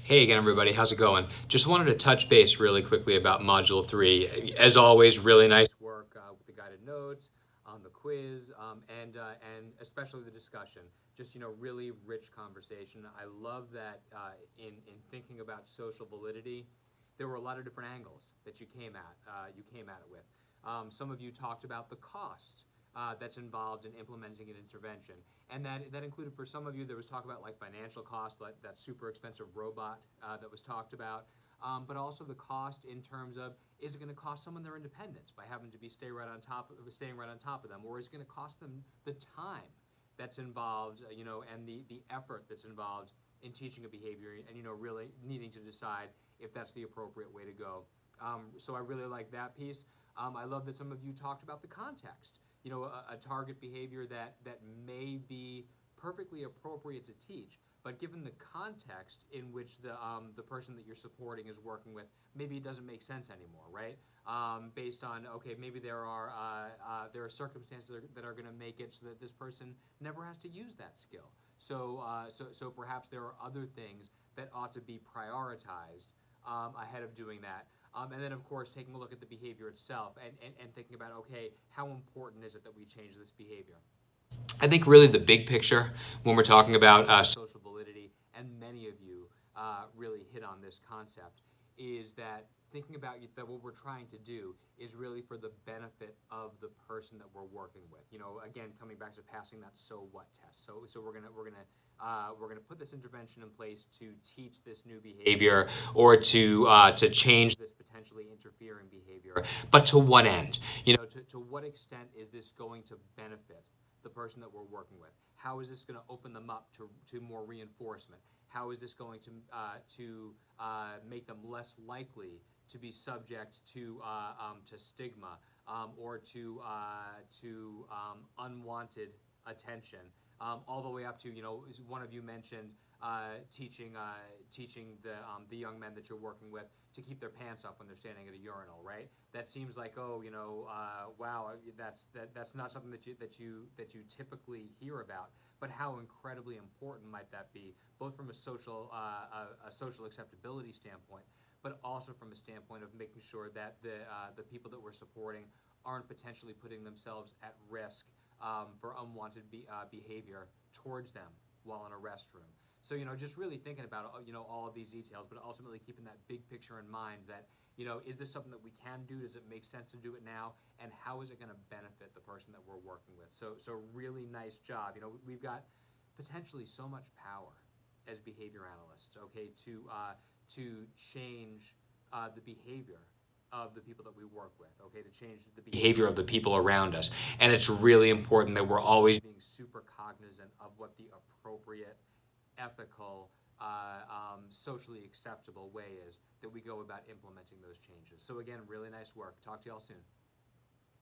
Hey again, everybody. How's it going? Just wanted to touch base really quickly about Module 3. As always, really nice work with the guided notes, on the quiz, and especially the discussion. Just, really rich conversation. I love that in thinking about social validity, there were a lot of different angles that you came at it with. Some of you talked about the cost that's involved in implementing an intervention. And that included, for some of you, there was talk about like financial cost, like that super expensive robot that was talked about, but also the cost in terms of, is it going to cost someone their independence by having to be staying right on top of them, or is it going to cost them the time that's involved, and the effort that's involved in teaching a behavior, and really needing to decide if that's the appropriate way to go. So I really like that piece. I love that some of you talked about the context. A target behavior that may be perfectly appropriate to teach, but given the context in which the person that you're supporting is working with, maybe it doesn't make sense anymore, right? Based on, okay, maybe there are circumstances that are going to make it so that this person never has to use that skill. So perhaps there are other things that ought to be prioritized ahead of doing that. And then, of course, taking a look at the behavior itself and thinking about, okay, how important is it that we change this behavior? I think really the big picture when we're talking about social validity, and many of you really hit on this concept, is that thinking about that what we're trying to do is really for the benefit of the person that we're working with. Again, coming back to passing that so what test. So we're gonna put this intervention in place to teach this new behavior, or to change this potentially interfering behavior. But to what end? To what extent is this going to benefit the person that we're working with? How is this going to open them up to more reinforcement? How is this going to make them less likely to be subject to stigma, or to unwanted attention, all the way up to, one of you mentioned teaching the young men that you're working with to keep their pants up when they're standing at a urinal, right? That seems like, wow, that's not something that you typically hear about. But how incredibly important might that be, both from a social acceptability standpoint, but also from a standpoint of making sure that the people that we're supporting aren't potentially putting themselves at risk for unwanted behavior towards them while in a restroom. So, just really thinking about, all of these details, but ultimately keeping that big picture in mind that, is this something that we can do? Does it make sense to do it now? And how is it going to benefit the person that we're working with? So really nice job. We've got potentially so much power as behavior analysts, okay, to change the behavior of the people that we work with, okay, to change the behavior of the people around us. And it's really important that we're always being super cognizant of what the appropriate, ethical, socially acceptable way is that we go about implementing those changes. So again, really nice work. Talk to y'all soon.